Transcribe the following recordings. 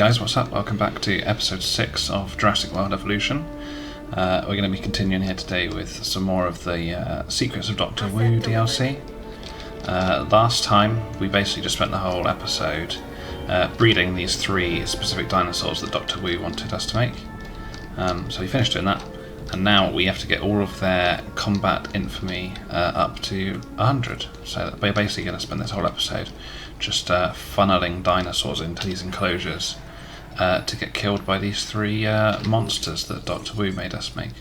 guys, what's up? Welcome back to episode 6 of Jurassic World Evolution. We're going to be continuing here today with some more of the Secrets of Dr. Wu DLC. Last time we basically just spent the whole episode breeding these 3 specific dinosaurs that Dr. Wu wanted us to make. So we finished doing that, and now we have to get all of their combat infamy up to 100. So we're basically going to spend this whole episode just funneling dinosaurs into these enclosures to get killed by these 3 monsters that Dr. Wu made us make.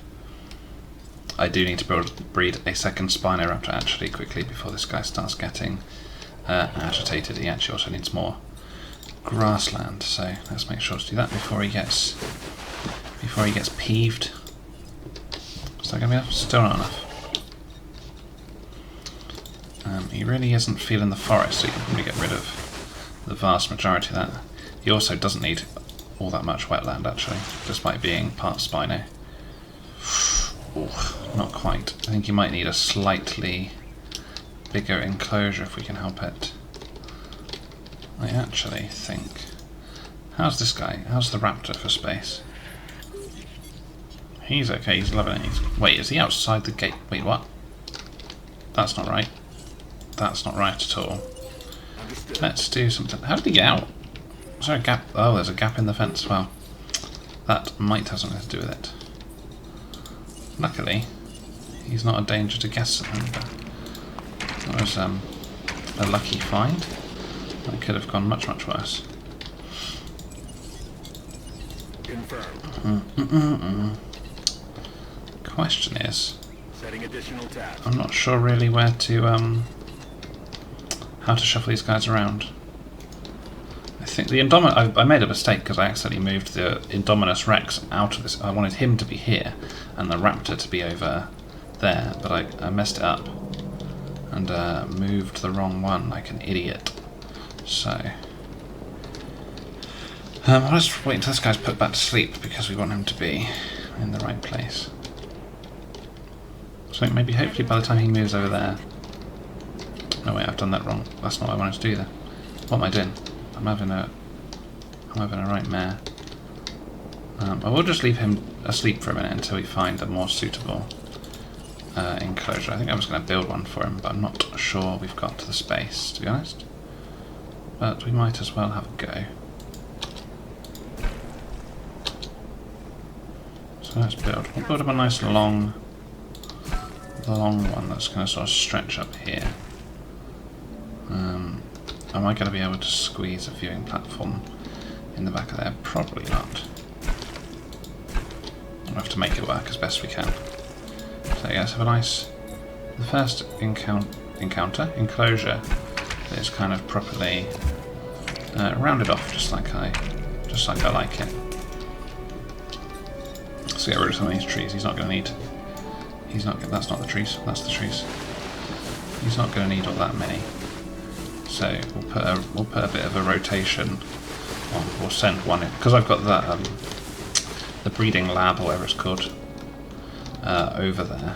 I do need to breed a second Spinoraptor actually quickly before this guy starts getting agitated. He actually also needs more grassland, so let's make sure to do that before he gets peeved. Is that going to be enough? Still not enough. He really isn't feeling the forest, so you can probably get rid of the vast majority of that. He also doesn't need all that much wetland actually, despite being part Spino. Ooh, not quite. I think he might need a slightly bigger enclosure if we can help it. I actually think... How's this guy? How's the raptor for space? He's okay, he's loving it. Wait, is he outside the gate? Wait, what? That's not right. That's not right at all. Let's do something. How did he get out? Is there a gap? Oh, there's a gap in the fence. Well, that might have something to do with it. Luckily, he's not a danger to guests. That was a lucky find. That could have gone much, much worse. Question is, I'm not sure really where to how to shuffle these guys around. I think the I made a mistake because I accidentally moved the Indominus Rex out of this. I wanted him to be here and the raptor to be over there, but I messed it up and moved the wrong one like an idiot. So I'll just wait until this guy's put back to sleep because we want him to be in the right place. So maybe hopefully by the time he moves over there... No wait, I've done that wrong. That's not what I wanted to do there. What am I doing? I'm having a right mare. I will just leave him asleep for a minute until we find a more suitable enclosure. I think I was going to build one for him, but I'm not sure we've got to the space, to be honest. But we might as well have a go. So let's build. We'll build him a nice long one that's going to sort of stretch up here. Am I going to be able to squeeze a viewing platform in the back of there? Probably not. We'll have to make it work as best we can. So yes, have a nice... The first enclosure is kind of properly rounded off, just like I like it. Let's get rid of some of these trees. He's not going to need... That's not the trees. That's the trees. He's not going to need all that many. So we'll put a bit of a rotation on. We'll send one in because I've got that the breeding lab or whatever it's called over there.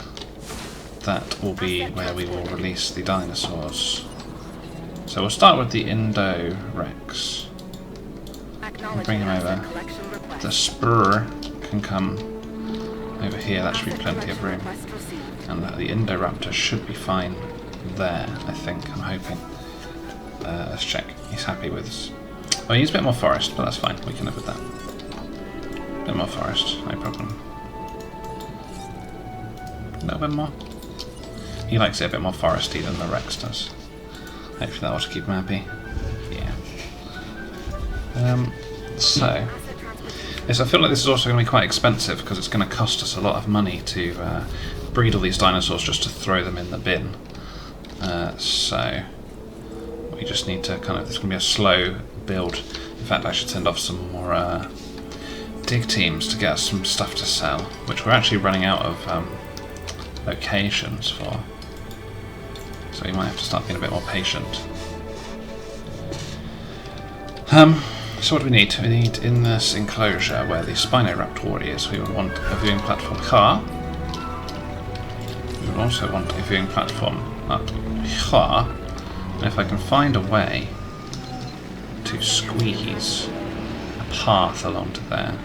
That will be where we will release the dinosaurs. So we'll start with the Indo-Rex. We'll bring him over. The spur can come over here. That should be plenty of room. And the Indoraptor should be fine there, I think. I'm hoping. Let's check. He's happy with us. Oh, he needs a bit more forest, but that's fine. We can live with that. A bit more forest, no problem. A little bit more. He likes it a bit more foresty than the Rex does. Hopefully that will keep him happy. Yeah. So, yes, I feel like this is also going to be quite expensive because it's going to cost us a lot of money to breed all these dinosaurs just to throw them in the bin. So we just need to kind of... It's going to be a slow build. In fact, I should send off some more dig teams to get us some stuff to sell, which we're actually running out of locations for. So we might have to start being a bit more patient. So what do we need? We need in this enclosure where the Spinoraptor is, we would want a viewing platform car. We would also want a viewing platform up here. And if I can find a way to squeeze a path along to there.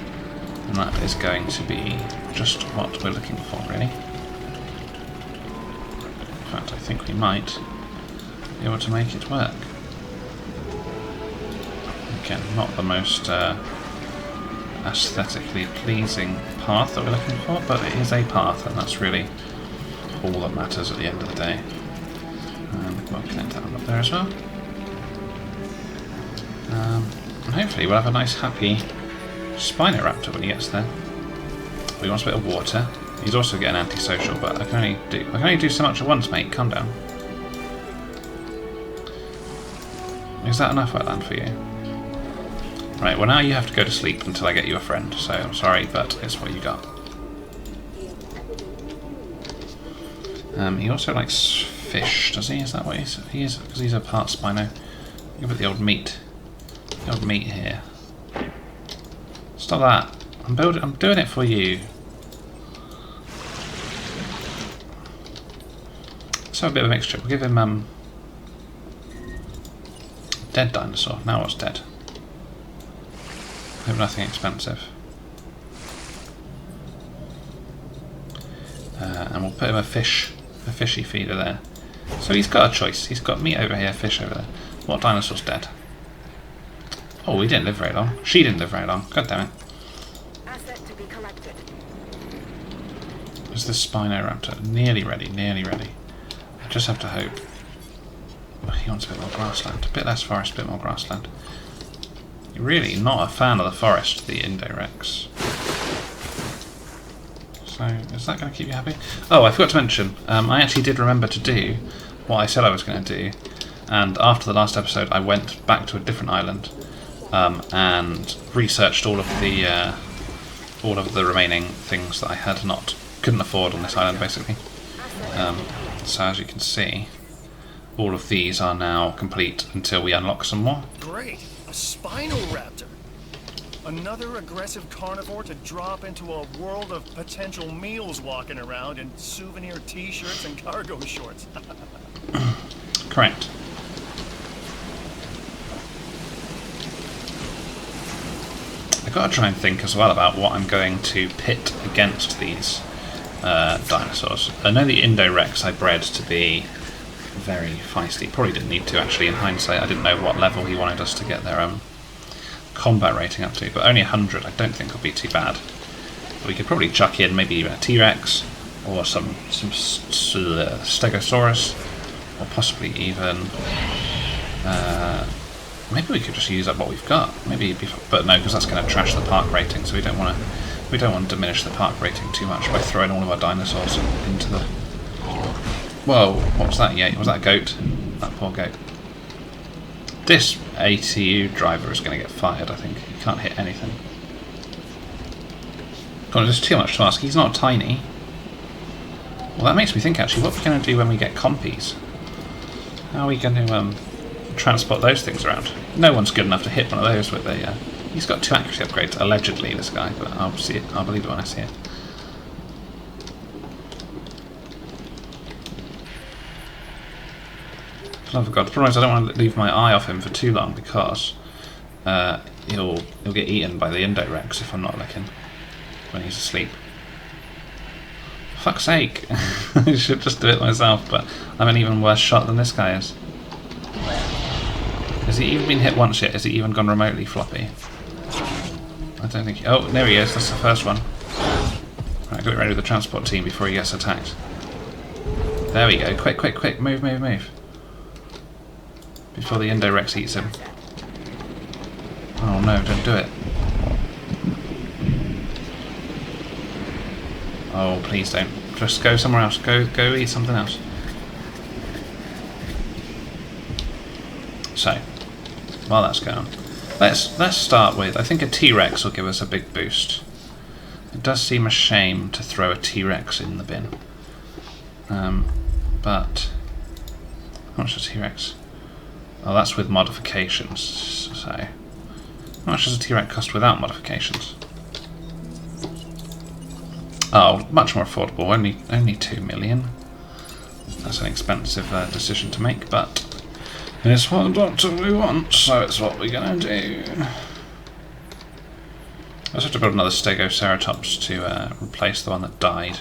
And that is going to be just what we're looking for, really. In fact, I think we might be able to make it work. Again, not the most aesthetically pleasing path that we're looking for, but it is a path, and that's really all that matters at the end of the day. And we'll connect that one up there as well. And hopefully we'll have a nice, happy Spinoraptor when he gets there. He wants a bit of water. He's also getting antisocial, but I can only do so much at once, mate. Calm down. Is that enough wetland for you? Right, well now you have to go to sleep until I get you a friend, so I'm sorry, but it's what you got. He also likes fish, does he? Is that what he is? Because he's a part Spino. Give it the old meat. The old meat here. Stop that. I'm doing it for you. Let's have a bit of a mixture. We'll give him dead dinosaur. Now what's dead? Hope nothing expensive. And we'll put him a fishy feeder there. So he's got a choice. He's got meat over here, fish over there. What dinosaur's dead? Oh, he didn't live very long. She didn't live very long. God damn it. Asset to be collected. Is the Spinoraptor nearly ready? Nearly ready. I just have to hope. Oh, he wants a bit more grassland. A bit less forest, a bit more grassland. You're really not a fan of the forest, the Indorex. So, is that going to keep you happy? Oh, I forgot to mention, I actually did remember to do what I said I was going to do, and after the last episode I went back to a different island and researched all of the remaining things that I couldn't afford on this island, basically. So as you can see, all of these are now complete until we unlock some more. Great! A Spinoraptor! Another aggressive carnivore to drop into a world of potential meals walking around in souvenir t-shirts and cargo shorts. Correct. I've got to try and think as well about what I'm going to pit against these dinosaurs. I know the Indorex I bred to be very feisty. Probably didn't need to, actually, in hindsight. I didn't know what level he wanted us to get their combat rating up to, but only 100 I don't think will be too bad. We could probably chuck in maybe even a T-Rex or some Stegosaurus, or possibly even maybe we could just use up what we've got. But no, because that's going to trash the park rating. So we don't want to diminish the park rating too much by throwing all of our dinosaurs into the. Whoa! What was that? Yeah, was that a goat? That poor goat. This ATU driver is going to get fired. I think he can't hit anything. God, it's too much to ask. He's not tiny. Well, that makes me think. Actually, what are we going to do when we get compies? How are we going to transport those things around? No one's good enough to hit one of those with a. He's got 2 accuracy upgrades, allegedly, this guy, but I'll see it. I'll believe it when I see it. For the love of God, the problem is I don't want to leave my eye off him for too long because he'll get eaten by the Indorex if I'm not looking when he's asleep. For fuck's sake! I should just do it myself, but I'm an even worse shot than this guy is. Has he even been hit once yet? Has he even gone remotely floppy? I don't think. Oh, there he is. That's the first one. Right, get ready with the transport team before he gets attacked. There we go. Quick, quick, quick! Move, move, move! Before the Indorex eats him. Oh no! Don't do it. Oh, please don't. Just go somewhere else. Go eat something else. So, while that's going on, let's start with. I think a T-Rex will give us a big boost. It does seem a shame to throw a T-Rex in the bin. But how much is a T-Rex? Oh, that's with modifications. So, how much does a T-Rex cost without modifications? Oh, much more affordable. Only 2 million. That's an expensive decision to make, but it's what Doctor we want, so it's what we're gonna do. I also have to build another Stegoceratops to replace the one that died,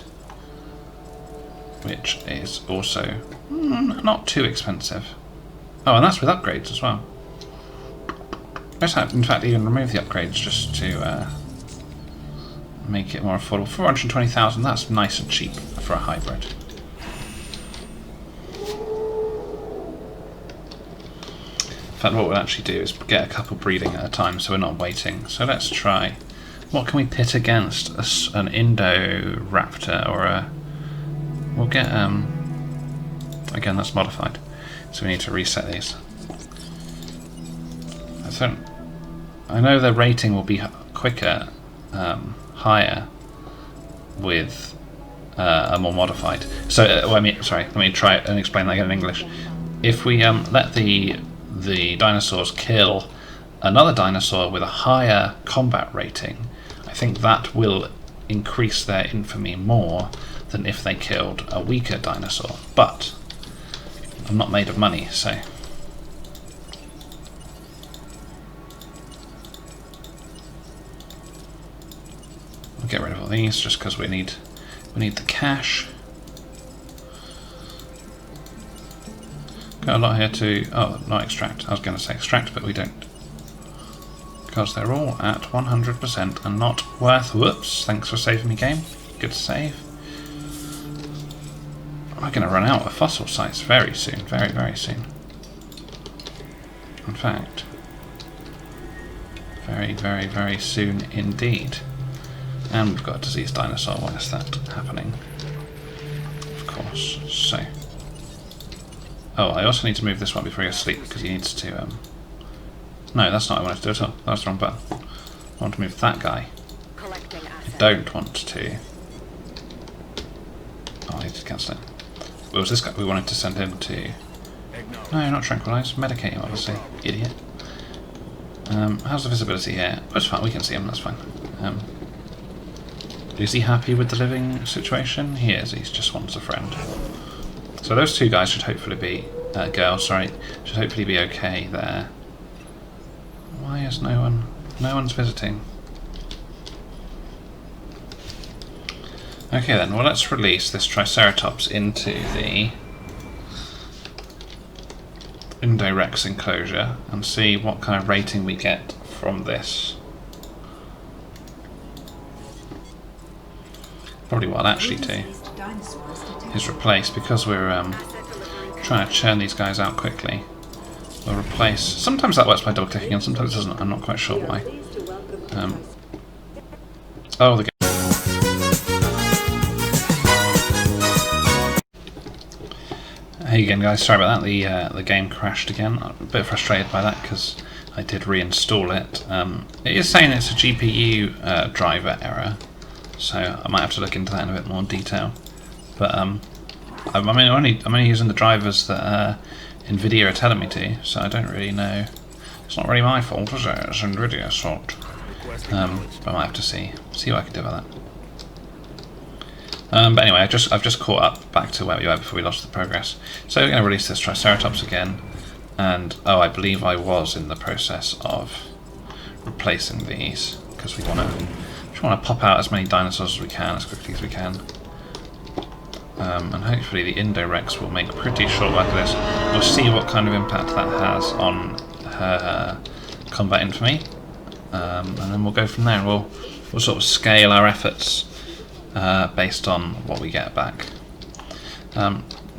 which is also not too expensive. Oh, and that's with upgrades as well. Let's in fact even remove the upgrades just to make it more affordable. 420,000, that's nice and cheap for a hybrid. In fact, what we'll actually do is get a couple breeding at a time so we're not waiting. So let's try, what can we pit against an Indoraptor or a, we'll get, again that's modified, so we need to reset these. I know the rating will be quicker, higher with a more modified. So, let me try and explain that again in English. If we let the dinosaurs kill another dinosaur with a higher combat rating, I think that will increase their infamy more than if they killed a weaker dinosaur. But I'm not made of money, so we'll get rid of all these just because we need the cash. Got a lot here to... oh, not extract. I was going to say extract, but we don't. Because they're all at 100% and not worth... whoops, thanks for saving me, game. Good save. We're going to run out of fossil sites very soon. Very, very soon. In fact, very, very, very soon indeed. And we've got a diseased dinosaur. Why is that happening? Of course. So... oh, I also need to move this one before he goes to sleep because he needs to... no, that's not what I wanted to do at all. That was the wrong button. I want to move that guy. Collecting I assets. don't want to... oh, I need to cancel it. It was this guy we wanted to send him to... no, not tranquilise. Medicate him, obviously. Idiot. How's the visibility here? Oh, it's fine, we can see him, that's fine. Is he happy with the living situation? He is, he just wants a friend. So those two guys should hopefully be... girls, sorry. Should hopefully be okay there. Why is no one's visiting? Okay then, well let's release this Triceratops into the Indorex enclosure and see what kind of rating we get from this. Probably what I'll actually do is replace, because we're trying to churn these guys out quickly, we'll replace... sometimes that works by double clicking and sometimes it doesn't, I'm not quite sure why. Oh, the game. Hey again guys, sorry about that, the game crashed again. I'm a bit frustrated by that because I did reinstall it. It is saying it's a GPU driver error, so I might have to look into that in a bit more detail. But I'm only using the drivers that NVIDIA are telling me to, so I don't really know. It's not really my fault, is it? It's NVIDIA's fault. But I might have to see what I can do about that. But anyway, I've just caught up back to where we were before we lost the progress. So we're going to release this Triceratops again, and oh, I believe I was in the process of replacing these because we want to pop out as many dinosaurs as we can as quickly as we can. And hopefully the Indorex will make pretty short work of this. We'll see what kind of impact that has on her combat infamy, and then we'll go from there. We'll sort of scale our efforts based on what we get back.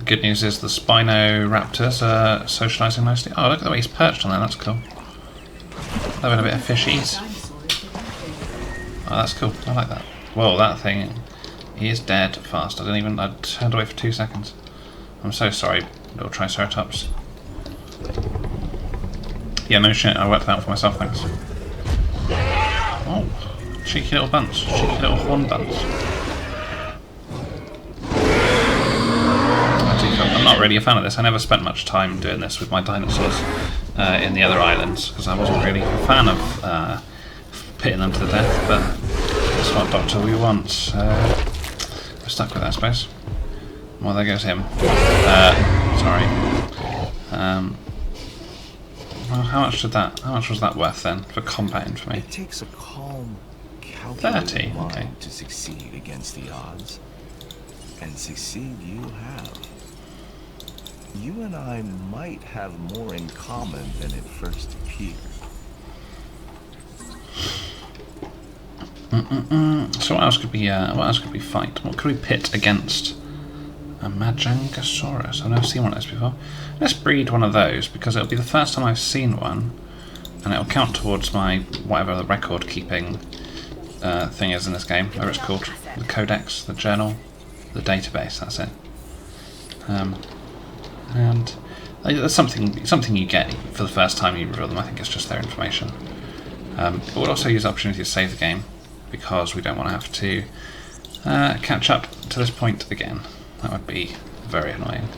Good news is the Spinoraptors are socialising nicely. Oh, look at the way he's perched on there, that's cool. Having a bit of fishies. Oh, that's cool, I like that. Whoa, that thing, he is dead fast. I turned away for 2 seconds. I'm so sorry, little Triceratops. Yeah, no shit, I worked that out for myself, thanks. Oh, cheeky little bunch, cheeky little horn bunch. I'm not really a fan of this. I never spent much time doing this with my dinosaurs in the other islands because I wasn't really a fan of pitting them to the death, but that's what Doctor we want, so we're stuck with that, I suppose. Well, there goes him. Sorry. Well, how much was that worth then for combat infamy? It takes a calm, calculated 30, mind okay. to succeed against the odds. And succeed you have. You and I might have more in common than it first appeared. So what else could be fight? What could we pit against? A Majangasaurus. I've never seen one of those before. Let's breed one of those because it'll be the first time I've seen one, and it'll count towards my whatever the record keeping thing is in this game, whatever it's called, the codex, the journal, the database. That's it. And there's something you get for the first time you reveal them. I think it's just their information. But we'll also use the opportunity to save the game because we don't want to have to catch up to this point again. That would be very annoying.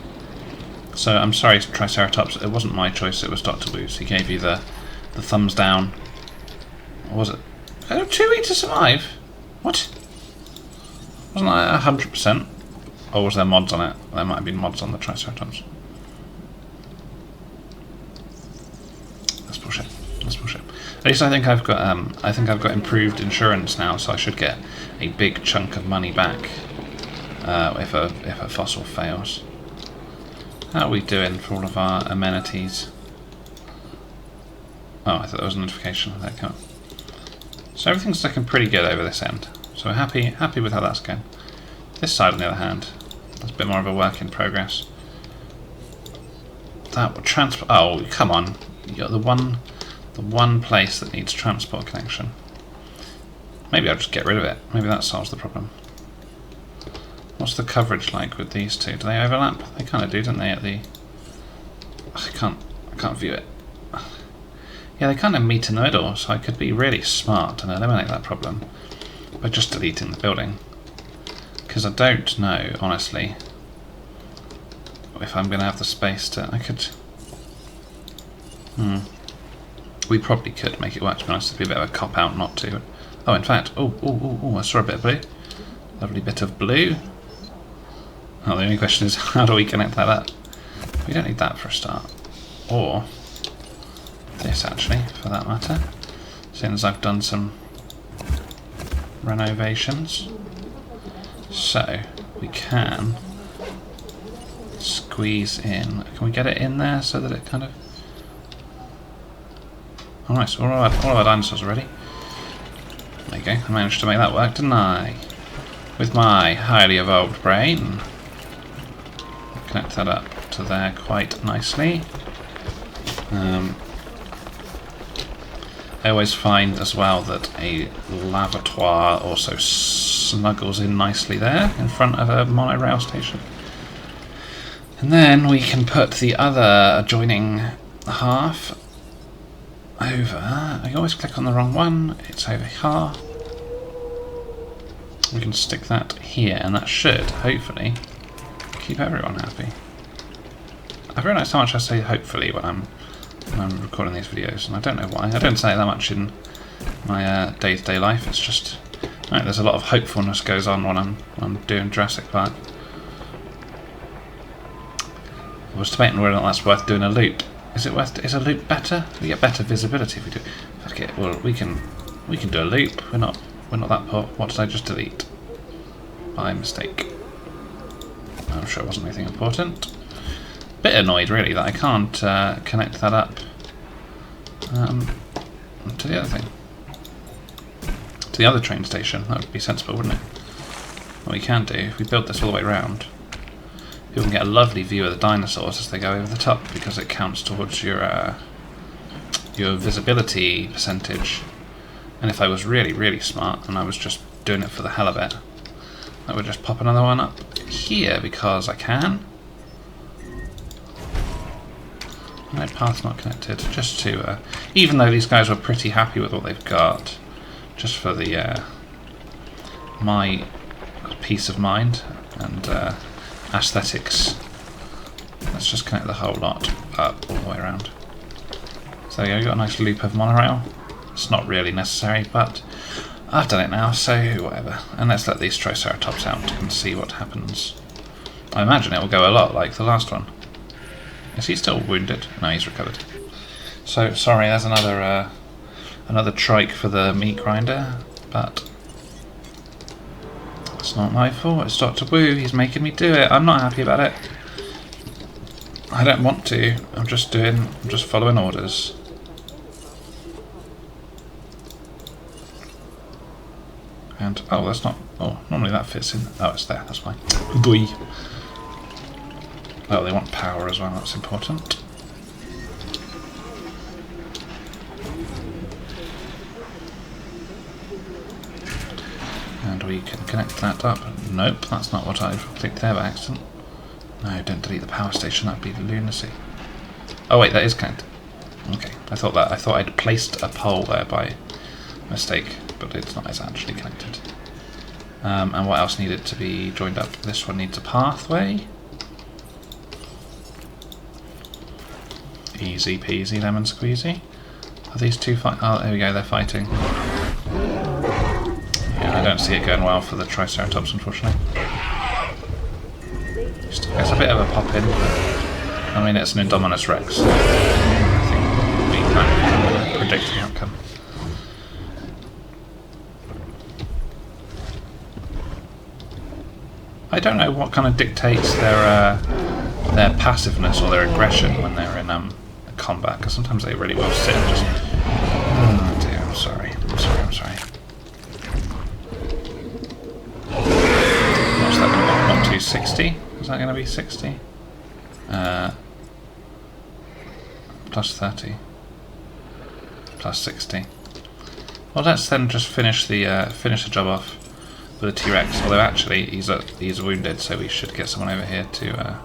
So I'm sorry, Triceratops. It wasn't my choice. It was Dr. Wu's. He gave you the thumbs down. What was it? 2 weeks to survive. What? Wasn't that 100%? Or was there mods on it? There might have been mods on the Triceratops. That's bullshit. That's bullshit. At least I think I've got improved insurance now, so I should get a big chunk of money back if a fossil fails. How are we doing for all of our amenities? Oh, I thought there was a notification. There it came up. So everything's looking pretty good over this end. So we're happy with how that's going. This side, on the other hand, that's a bit more of a work in progress. That would transport. Oh, come on! You got the one place that needs transport connection. Maybe I'll just get rid of it. Maybe that solves the problem. What's the coverage like with these two? Do they overlap? They kind of do, don't they? At the I can't view it. Yeah, they kind of meet in the middle, so I could be really smart and eliminate that problem by just deleting the building. Because I don't know, honestly, if I'm going to have the space to... I could... We probably could make it work, to be honest. It'd be a bit of a cop-out not to. Oh, in fact... Oh, I saw a bit of blue. Lovely bit of blue. Oh, the only question is, how do we connect that up? We don't need that for a start. Or... this, actually, for that matter. Seeing as I've done some renovations. So, we can squeeze in. Can we get it in there so that it kind of... Oh, nice. All of our dinosaurs are ready. There you go. I managed to make that work, didn't I? With my highly evolved brain. Connect that up to there quite nicely. I always find as well that a lavatoire also snuggles in nicely there in front of a monorail station. And then we can put the other adjoining half over. I always click on the wrong one. It's over here. We can stick that here, and that should, hopefully, keep everyone happy. I've realised how much I say hopefully when I'm recording these videos, and I don't know why. I don't say it that much in my day-to-day life. It's just there's a lot of hopefulness goes on when I'm doing Jurassic Park. I was debating whether or not that's worth doing a loop. Is a loop better? We get better visibility if we do. Okay, well we can do a loop. We're not that poor. What did I just delete? By mistake. I'm sure it wasn't anything important. Bit annoyed really that I can't connect that up to the other thing. To the other train station. That would be sensible, wouldn't it? What we can do, if we build this all the way around, people can get a lovely view of the dinosaurs as they go over the top, because it counts towards your visibility percentage. And if I was really smart and I was just doing it for the hell of it, I would just pop another one up here because I can. No path not connected. Just to, even though these guys were pretty happy with what they've got, just for the my peace of mind and aesthetics, let's just connect the whole lot up all the way around. So there you go, you've got a nice loop of monorail. It's not really necessary, but I've done it now, so whatever. And let's let these Triceratops out and see what happens. I imagine it will go a lot like the last one. Is he still wounded? No, he's recovered. So sorry, there's another trike for the meat grinder, But it's not my fault, it's Dr. Wu, he's making me do it. I'm not happy about it. I don't want to, I'm just following orders. And, oh, that's not, oh, normally that fits in. Oh, it's there, that's fine. Gui. Oh, they want power as well, that's important. And we can connect that up. Nope, that's not what I've clicked there by accident. No, don't delete the power station, that'd be lunacy. Oh wait, that is connected. Okay, I thought I'd placed a pole there by mistake, but it's not, it's actually connected. And what else needed to be joined up? This one needs a pathway. Easy peasy lemon squeezy. Are these two fight? Oh, there we go, they're fighting. Yeah, I don't see it going well for the Triceratops, unfortunately. It's a bit of a pop in, but I mean, it's an Indominus Rex. So I think we can predict the outcome. I don't know what kind of dictates their passiveness or their aggression when they're in combat, because sometimes they really will sit and just. Oh dear, I'm sorry. What's that going to be? Not 260? Is that going to be 60? Plus 30. Plus 60. Well, let's then just finish the job off with a T-Rex. Although actually he's wounded, so we should get someone over here to.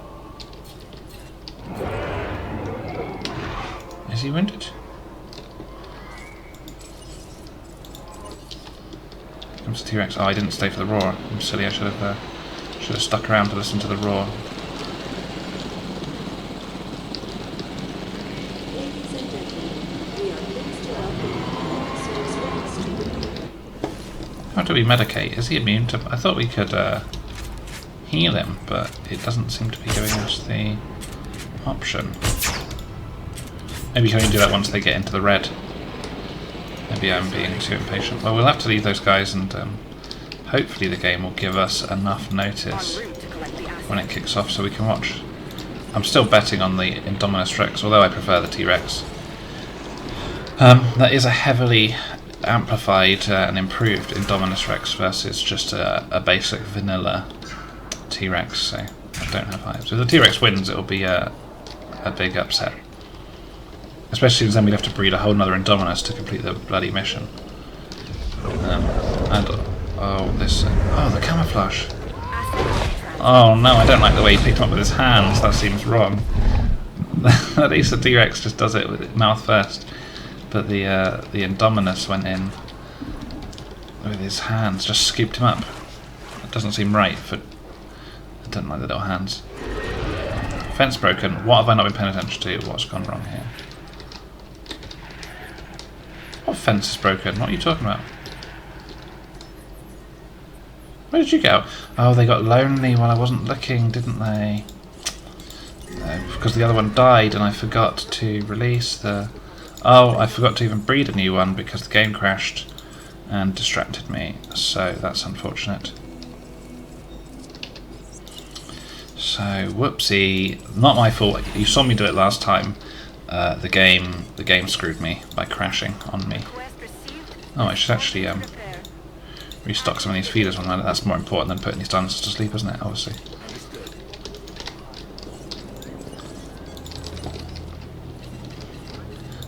Is he wounded? Comes the T-Rex. Oh, I didn't stay for the roar. I'm silly. I should have stuck around to listen to the roar. How do we medicate? Is he immune to? I thought we could heal him, but it doesn't seem to be giving us the option. Maybe you can only do that once they get into the red. Maybe I'm being too impatient. Well, we'll have to leave those guys, and hopefully the game will give us enough notice when it kicks off so we can watch. I'm still betting on the Indominus Rex, although I prefer the T-Rex. That is a heavily amplified and improved Indominus Rex versus just a basic vanilla T-Rex, so I don't have high. So if the T-Rex wins, it'll be a big upset. Especially since then we'd have to breed a whole nother Indominus to complete the bloody mission. The camouflage. Oh no, I don't like the way he picked him up with his hands. That seems wrong. At least the T-Rex just does it with its mouth first, but the Indominus went in with his hands, just scooped him up. It doesn't seem right. I don't like the little hands. Fence broken. What have I not been paying attention to? What's gone wrong here? What fence is broken? What are you talking about? Where did you go? Oh, they got lonely while I wasn't looking, didn't they? Because the other one died and I forgot to release the... Oh, I forgot to even breed a new one because the game crashed and distracted me. So that's unfortunate. So, whoopsie. Not my fault. You saw me do it last time. The game screwed me by crashing on me. Oh, I should actually restock some of these feeders. That's more important than putting these dinosaurs to sleep, isn't it? Obviously.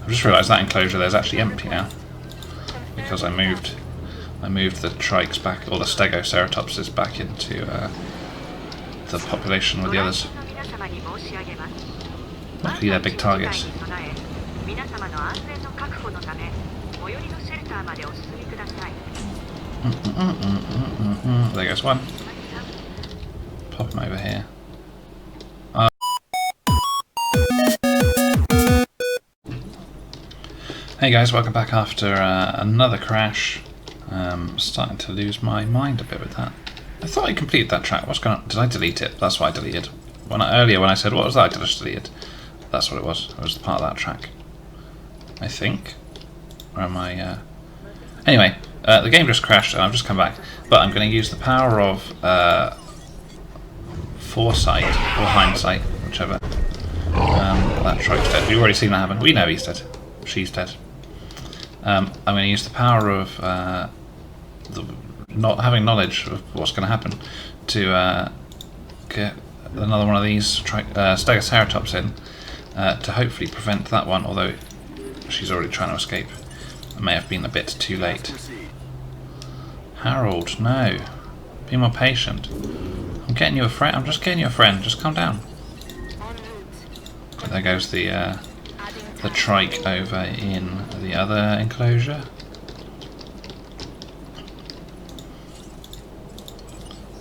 I've just realised that enclosure there's actually empty now because I moved the trikes back, or the Stegoceratopses back into the population with the others. Luckily they're big targets. There goes one. Pop him over here. Hey guys, welcome back after another crash. Starting to lose my mind a bit with that. I thought I completed that track. What's going on? Did I delete it? That's what I deleted. Earlier when I said, what was that? I just deleted. That's what it was. It was part of that track. I think. Or am I... Anyway, The game just crashed and I've just come back, but I'm going to use the power of foresight or hindsight, whichever. That trike's dead. We've already seen that happen. We know he's dead. She's dead. I'm going to use the power of not having knowledge of what's going to happen to get another one of these Stegoceratops in to hopefully prevent that one, although she's already trying to escape. It may have been a bit too late. Harold, no. Be more patient. I'm getting you a friend. I'm just getting you a friend. Just calm down. There goes the trike over in the other enclosure.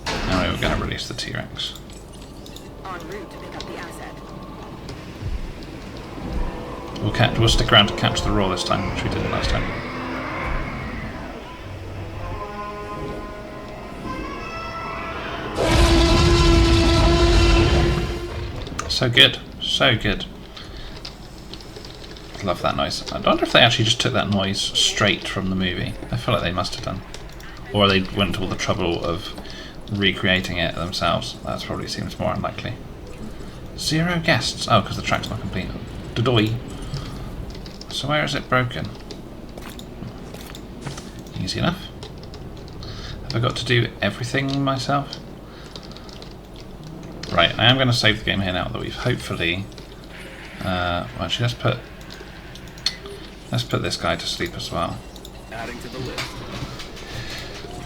Now we're going to release the T-Rex. En route to pick up the asset. We'll stick around to catch the roar this time, which we didn't last time. So good, so good. Love that noise. I wonder if they actually just took that noise straight from the movie. I feel like they must have done. Or they went to all the trouble of recreating it themselves. That probably seems more unlikely. 0 guests. Oh, because the track's not complete. Dodoy. So where is it broken? Easy enough. Have I got to do everything myself? Right, I am going to save the game here now that we've hopefully... well, actually, let's put this guy to sleep as well. Adding to the list.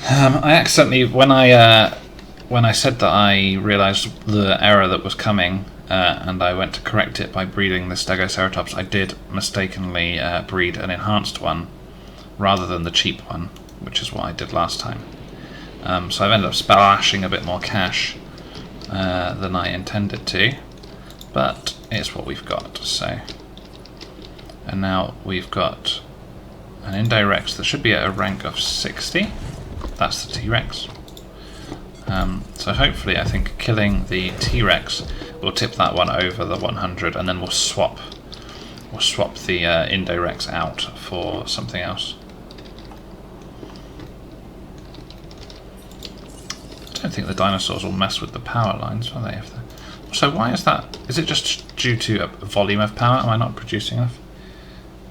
I accidentally, when I said that I realised the error that was coming, and I went to correct it by breeding the Stegoceratops, I did mistakenly breed an enhanced one rather than the cheap one, which is what I did last time. So I've ended up splashing a bit more cash than I intended to, but it's what we've got. So, and now we've got an indirect that should be at a rank of 60. That's the T-Rex. So hopefully, I think killing the T-Rex will tip that one over the 100, and then we'll swap the indirects out for something else. I don't think the dinosaurs will mess with the power lines, will they? So why is that? Is it just due to a volume of power? Am I not producing enough?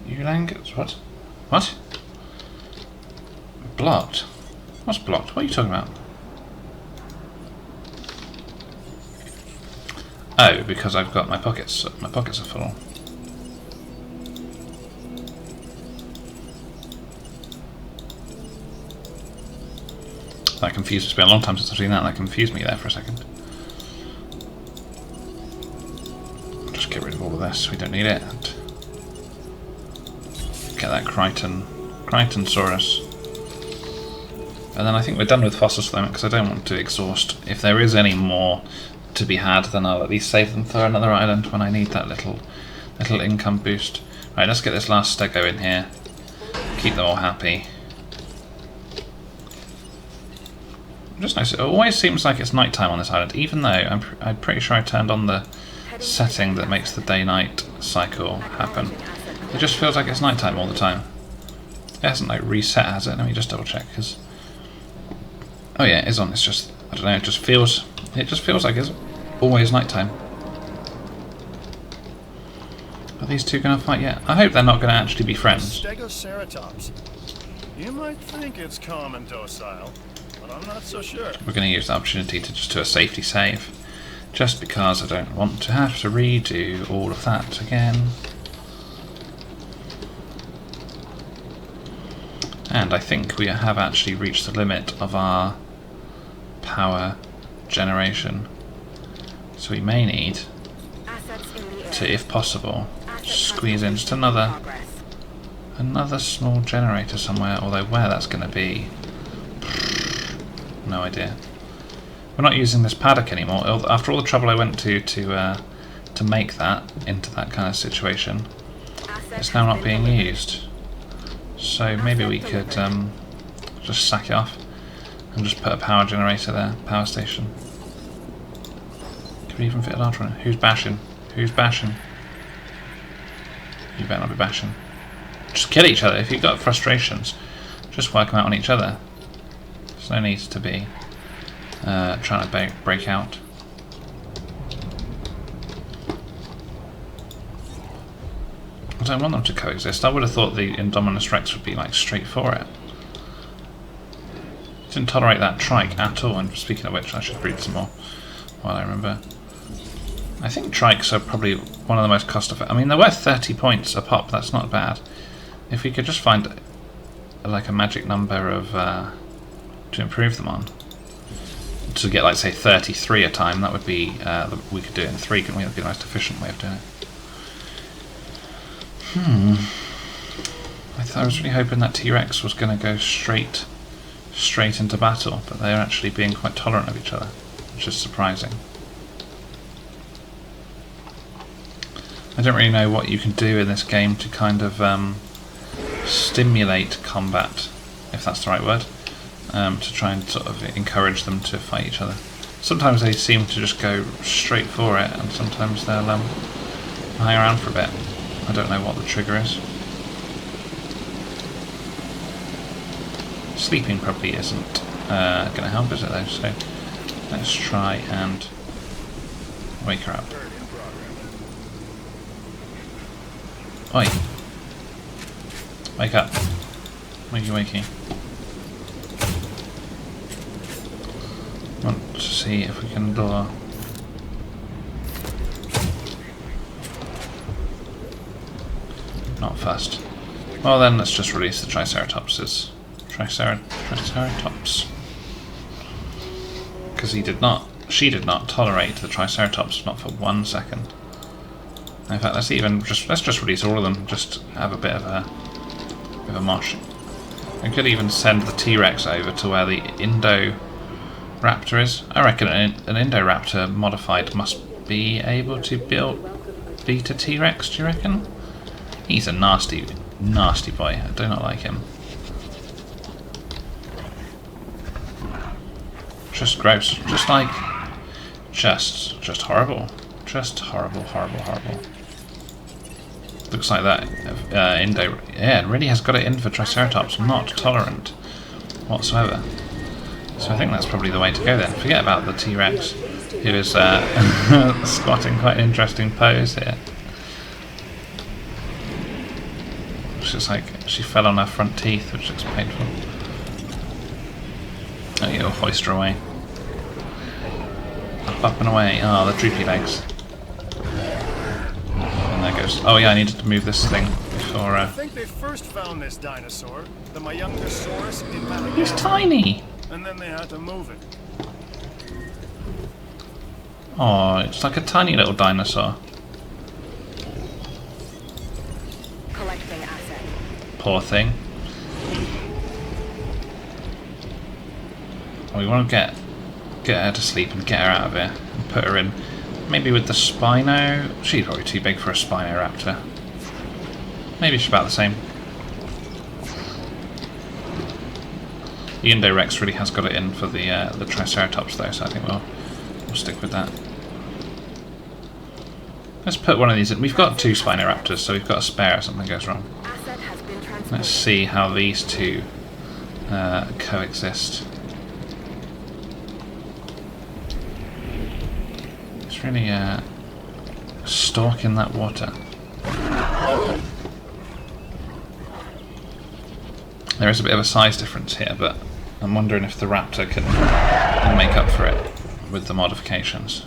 Ulangas? What? What? Blocked? What's blocked? What are you talking about? Oh, because I've got my pockets. My pockets are full. That confused me. It's been a long time since I've seen that. That confused me there for a second. I'll just get rid of all of this. We don't need it. Get that Crichtonsaurus. And then I think we're done with fossils for the moment because I don't want to exhaust. If there is any more to be had, then I'll at least save them for another island when I need that little income boost. Right, let's get this last stego in here. Keep them all happy. Just nice. It always seems like it's nighttime on this island, even though I'm pretty sure I turned on the setting that makes the day-night cycle happen. It just feels like it's nighttime all the time. It hasn't like reset, has it? Let me just double check. Cause oh yeah, it is on. It's just, I don't know. It just feels like it's always nighttime. Are these two going to fight yet? I hope they're not going to actually be friends. Stegoceratops. You might think it's calm and docile, but I'm not so sure. We're going to use the opportunity to just do a safety save, just because I don't want to have to redo all of that again. And I think we have actually reached the limit of our power generation. So we may need to, if possible, squeeze in just another small generator somewhere, although where that's going to be, no idea. We're not using this paddock anymore. After all the trouble I went to make that into that kind of situation, it's now not being used. So maybe we could just sack it off and just put a power generator there, power station. Could we even fit a large one? Who's bashing? Who's bashing? You better not be bashing. Just kill each other. If you've got frustrations, Just work them out on each other. There's no need to be trying to break out. I don't want them to coexist. I would have thought the Indominus Rex would be like straight for it. Didn't tolerate that trike at all, and speaking of which, I should breed some more while I remember. I think trikes are probably one of the most cost-effective. I mean, they're worth 30 points a pop, that's not bad. If we could just find like a magic number of to improve them on, to get like say 33 a time, that would be, we could do it in 3, couldn't we? That would be the most efficient way of doing it. I was really hoping that T-Rex was going to go straight into battle, but they're actually being quite tolerant of each other, which is surprising. I don't really know what you can do in this game to kind of stimulate combat, if that's the right word, to try and sort of encourage them to fight each other. Sometimes they seem to just go straight for it, and sometimes they'll hang around for a bit. I don't know what the trigger is. Sleeping probably isn't going to help, is it though? So let's try and wake her up. Oi! Wake up. Wakey wakey. Want to see if we can lure. Not fast. Well then, let's just release the Triceratopses. Triceratops. Because she did not tolerate the Triceratops, not for 1 second. In fact, let's just release all of them. Just have a bit of a mosh. We could even send the T-Rex over to where the Indoraptor is. I reckon an Indoraptor modified must be able to beat a T-Rex. Do you reckon? He's a nasty boy. I do not like him. Just gross. Just like, just horrible. Just horrible. Looks like that yeah, it really has got it in for Triceratops. Not tolerant whatsoever. So I think that's probably the way to go then. Forget about the T-Rex, who is squatting quite an interesting pose here. It's just like she fell on her front teeth, which looks painful. Oh, you'll hoist her away. Up and away. Oh, the droopy legs. And there goes. Oh yeah, I needed to move this thing before. I think they first found this dinosaur, the Mayungasaurus, in Madagascar. He's tiny. And then they had to move it. Oh, it's like a tiny little dinosaur. Collecting asset. Poor thing. We want to get her to sleep and get her out of here and put her in. Maybe with the Spino. She's probably too big for a Spinoraptor. Maybe she's about the same. The Indorex really has got it in for the Triceratops though, so I think we'll stick with that. Let's put one of these in. We've got 2 Spinoraptors, so we've got a spare if something goes wrong. Asset has been transferred. Let's see how these two coexist. It's really stalking that water. There is a bit of a size difference here, but I'm wondering if the Raptor can make up for it with the modifications.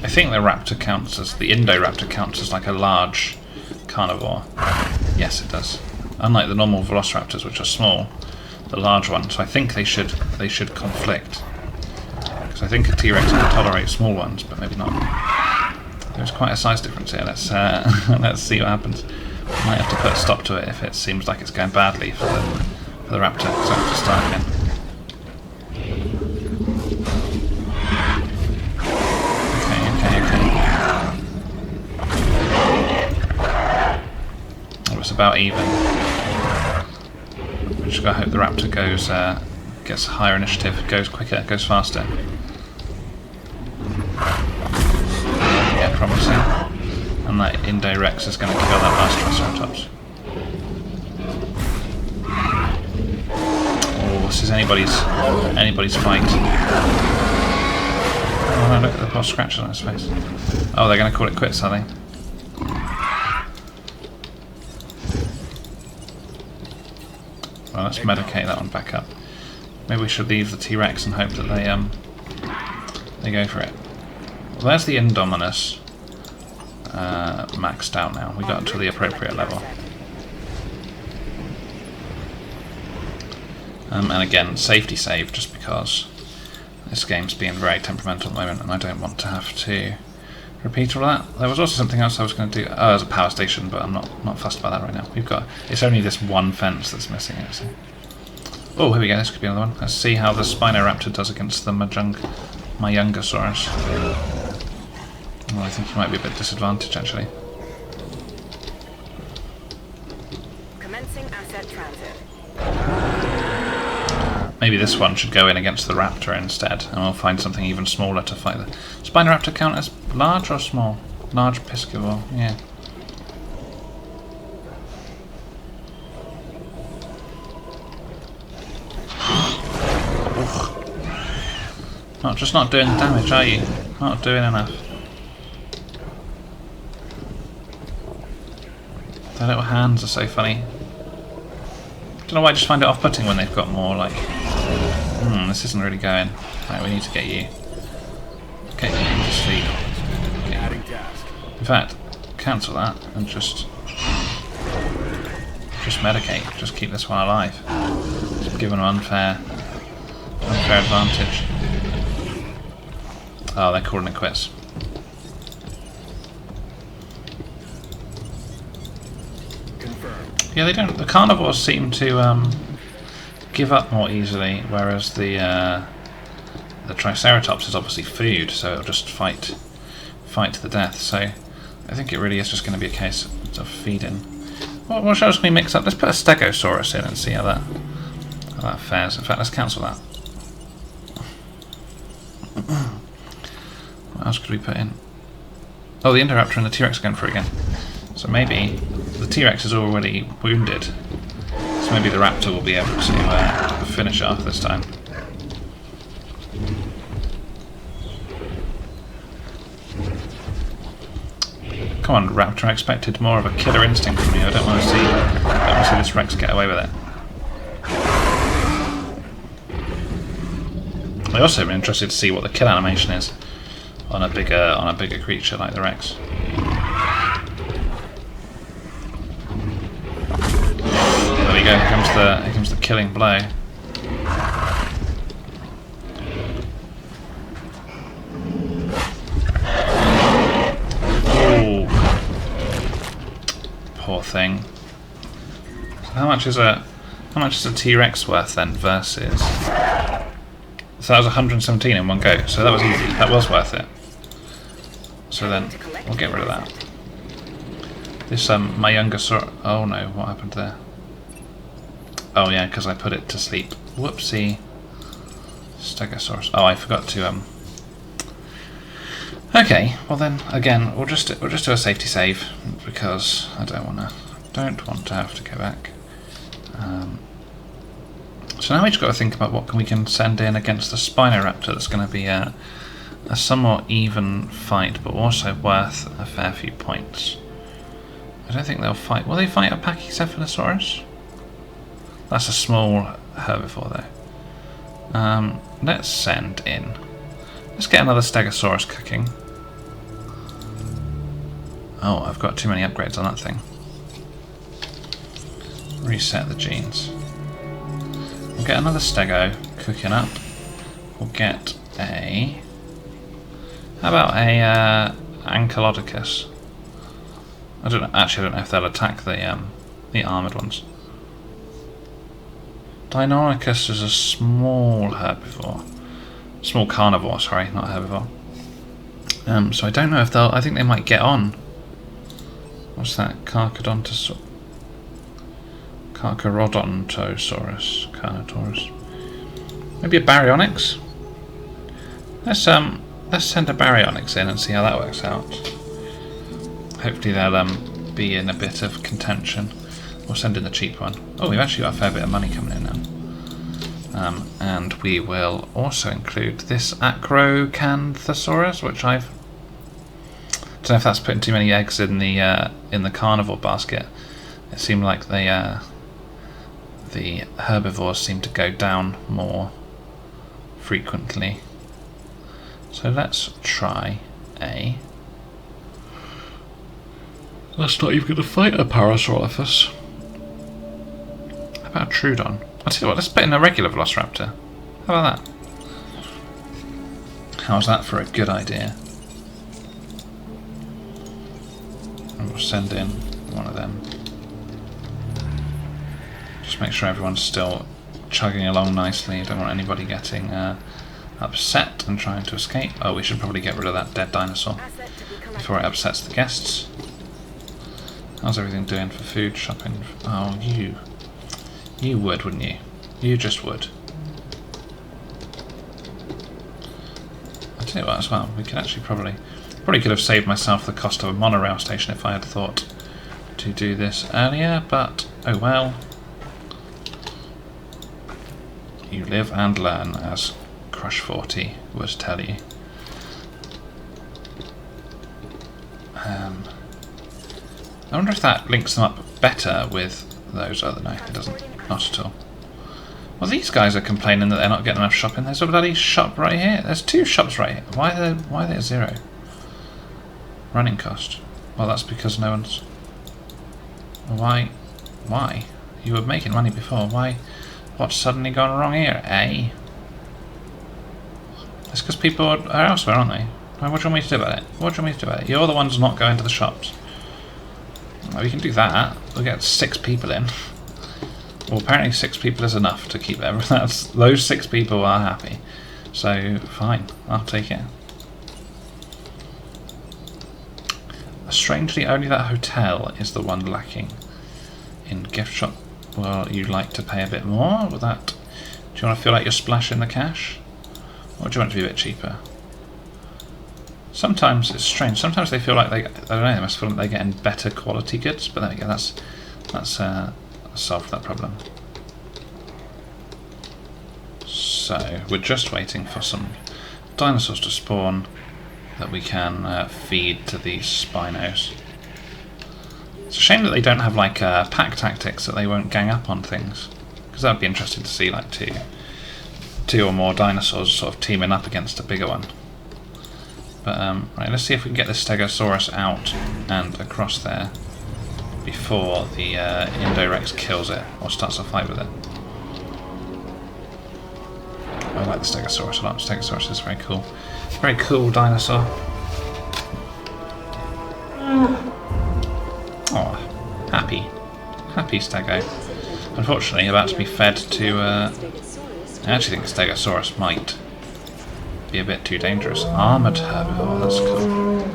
I think the Raptor counts as, the Indoraptor counts as like a large carnivore. Yes, it does. Unlike the normal Velociraptors, which are small, the large ones. So I think they should conflict. Because I think a T-Rex can tolerate small ones, but maybe not. There's quite a size difference here. Let's let's see what happens. Might have to put a stop to it if it seems like it's going badly for the Raptor. So I have to start again. It's about even. We just gotta hope the Raptor goes, gets higher initiative, goes quicker, goes faster. Yeah, promising. And that Indorex is going to kill that last Triceratops. this is anybody's fight. Oh no, look at the poor scratches on his face. Oh, they're going to call it quits, are they? Well, let's medicate that one back up. Maybe we should leave the T-Rex and hope that they go for it. Well, there's the Indominus maxed out now. We got to the appropriate level. And again, safety save, just because this game's being very temperamental at the moment and I don't want to have to repeat all that. There was also something else I was going to do. Oh, there's a power station, but I'm not fussed about that right now. It's only this one fence that's missing it. So. Oh, here we go. This could be another one. Let's see how the Spinoraptor does against the Mayungasaurus. Well, I think he might be a bit disadvantaged actually. Commencing asset transit. Maybe this one should go in against the raptor instead, and we'll find something even smaller to fight the Spinoraptor. Count as large or small? Large piscivore, yeah. Not doing damage, are you? Not doing enough. Their little hands are so funny. Don't know why I just find it off-putting when they've got more like... this isn't really going. Right, we need to get you. Get you to sleep. In fact, cancel that and just medicate. Just keep this one alive. Just give them an unfair advantage. Oh, they're calling it quits. Yeah, they don't. The carnivores seem to give up more easily, whereas the Triceratops is obviously food, so it'll just fight to the death. So I think it really is just going to be a case of feeding. What else can we mix up? Let's put a Stegosaurus in and see how that fares. In fact, let's cancel that. What else could we put in? Oh, the Indoraptor and the T-Rex are going for it again. So maybe the T-Rex is already wounded. So maybe the Raptor will be able to finish off this time. Come on, Raptor, I expected more of a killer instinct from you. I don't want to see this Rex get away with it. I also am interested to see what the kill animation is on a bigger creature like the Rex. There we go. Here comes the killing blow. Ooh. Poor thing. So how much is a T-Rex worth then versus? So that was 117 in one go. So that was easy. That was worth it. So then we'll get rid of that. This Mayungasaurus. Oh no, what happened there? Oh yeah, because I put it to sleep. Whoopsie. Stegosaurus. Oh, I forgot to Okay, well then again we'll just do a safety save because I don't want to have to go back. So now we just got to think about what we can send in against the Spinoraptor. That's going to be a somewhat even fight, but also worth a fair few points. I don't think they'll fight. Will they fight a Pachycephalosaurus? That's a small herbivore though. Let's send in. Let's get another Stegosaurus cooking. Oh, I've got too many upgrades on that thing. Reset the genes. We'll get another Stego cooking up. We'll get a... How about a Ankylodocus? I don't know if they'll attack the armoured ones. Deinonychus is a small herbivore. Small carnivore, sorry, not herbivore. So I don't know if they'll... I think they might get on. What's that? Carcharodontosaurus. Carnotaurus. Maybe a Baryonyx? Let's send a Baryonyx in and see how that works out. Hopefully they'll be in a bit of contention. We'll send in the cheap one. Oh, we've actually got a fair bit of money coming in now. And we will also include this Acrocanthosaurus, which I don't know if that's putting too many eggs in the carnivore basket. It seemed like the herbivores seem to go down more frequently. So let's try a... That's not even going to fight a Parasaurolophus. How about a Troodon? I'll tell you what, let's put in a regular Velociraptor. How about that? How's that for a good idea? And we'll send in one of them. Just make sure everyone's still chugging along nicely. Don't want anybody getting upset and trying to escape. Oh, we should probably get rid of that dead dinosaur before it upsets the guests. How's everything doing for food shopping? Oh, you would, wouldn't you? You just would. I'll tell you what as well, we could actually probably could have saved myself the cost of a monorail station if I had thought to do this earlier, but oh well. You live and learn, as Crush 40 would tell you. I wonder if that links them up better with those other... No, it doesn't. Not at all. Well, these guys are complaining that they're not getting enough shopping. There's a bloody shop right here. There's 2 shops right here. Why are they at 0? Running cost. Well, that's because no one's... Why? You were making money before. Why? What's suddenly gone wrong here, eh? It's because people are elsewhere, aren't they? What do you want me to do about it? What do you want me to do about it? You're the ones not going to the shops. Well, we can do that. We'll get 6 people in. Well, apparently 6 people is enough to keep everyone. Those 6 people are happy. So, fine. I'll take it. Strangely, only that hotel is the one lacking. In gift shop, well, you'd like to pay a bit more? With that, do you want to feel like you're splashing the cash? Or do you want it to be a bit cheaper? Sometimes it's strange. Sometimes they feel like they don't know. They must feel like they're getting better quality goods. But there we go. That's solved that problem. So we're just waiting for some dinosaurs to spawn that we can feed to these Spinos. It's a shame that they don't have like pack tactics, that they won't gang up on things, because that would be interesting to see, like two or more dinosaurs sort of teaming up against a bigger one. But right, let's see if we can get this Stegosaurus out and across there before the Indorex kills it or starts a fight with it. I like the Stegosaurus a lot. Stegosaurus is very cool. Very cool dinosaur. Oh, happy Stego. Unfortunately, about to be fed to. I actually think Stegosaurus might be a bit too dangerous. Armored herbivore, that's cool.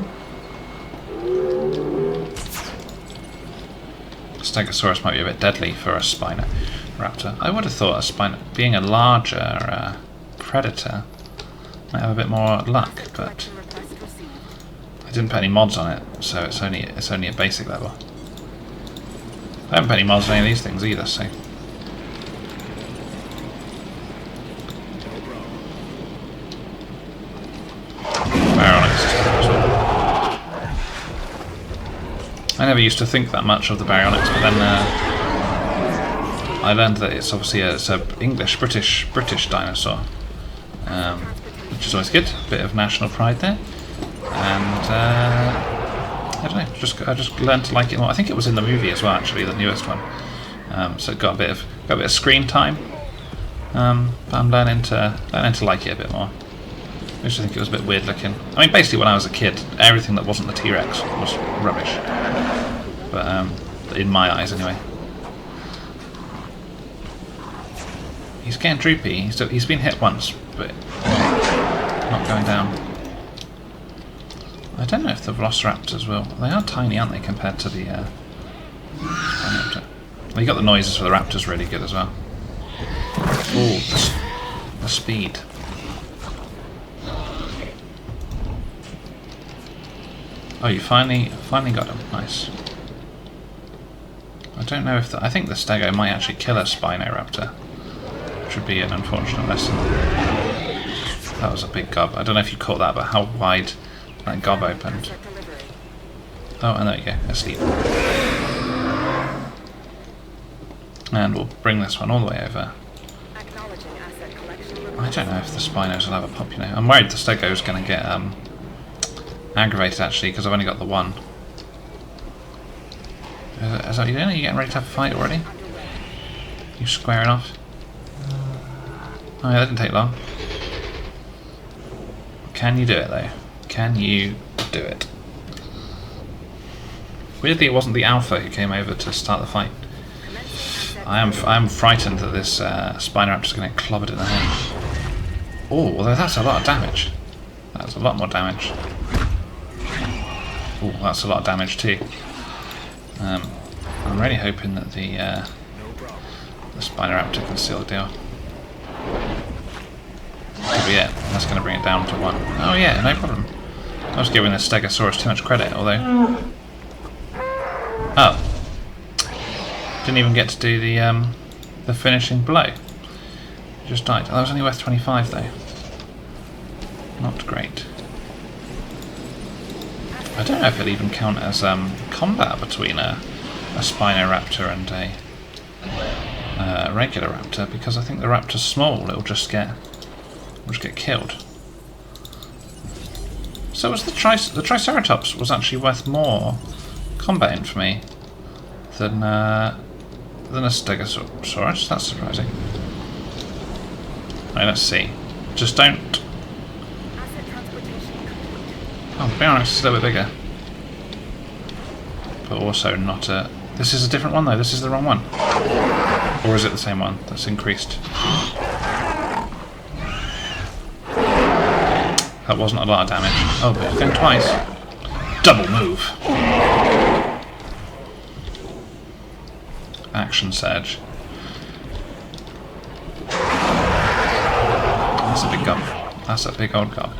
Stegosaurus might be a bit deadly for a Spinoraptor. I would have thought being a larger predator might have a bit more luck, but I didn't put any mods on it, so it's only a basic level. I haven't put any mods on any of these things either, so. I never used to think that much of the baryonyx, but then I learned that it's obviously it's a British dinosaur, which is always good. A bit of national pride there, and I don't know. I just learned to like it more. I think it was in the movie as well, actually, the newest one. So it got a bit of screen time. But I'm learning to like it a bit more. I used to think it was a bit weird looking. I mean, basically, when I was a kid, everything that wasn't the T-Rex was rubbish. But in my eyes, anyway. He's getting droopy. He's been hit once, but not going down. I don't know if the Velociraptors will. They are tiny, aren't they, compared to the Spinopter? Well, you got the noises for the Raptors really good as well. Oh, the speed. Oh, you finally got him. Nice. I don't know if I think the Stego might actually kill a Spinoraptor. which would be an unfortunate lesson. That was a big gob. I don't know if you caught that, but how wide that gob opened. Oh, and there you go, asleep. And we'll bring this one all the way over. I don't know if the Spinos will have a pop, you know. I'm worried the Stego's going to get aggravated, actually, because I've only got the one. Is that what you're doing? Are you getting ready to have a fight already? You squaring off? Oh yeah, that didn't take long. Can you do it, though? Can you do it? Weirdly, it wasn't the Alpha who came over to start the fight. I am frightened that this Spinoraptor's going to get clobbered in the head. Oh, although that's a lot of damage. That's a lot more damage. Oh, that's a lot of damage too. I'm really hoping that the Spinoraptor can seal the deal. Oh yeah, that's going to bring it down to 1. Oh yeah, no problem. I was giving the Stegosaurus too much credit, although... Oh. Didn't even get to do the finishing blow. Just died. Oh, that was only worth 25 though. Not great. I don't know if it'll even count as combat between a Spinoraptor and a regular raptor, because I think the raptor's small. It'll just get killed. So was the Triceratops was actually worth more combat in for me than a Stegosaurus. That's surprising. Right, let's see. Just don't. Oh, to be honest, it's a little bit bigger. But also not a... This is a different one though, this is the wrong one. Or is it the same one that's increased? That wasn't a lot of damage. Oh, but it's going twice. Double move. Action surge. That's a big gob. That's a big old gob.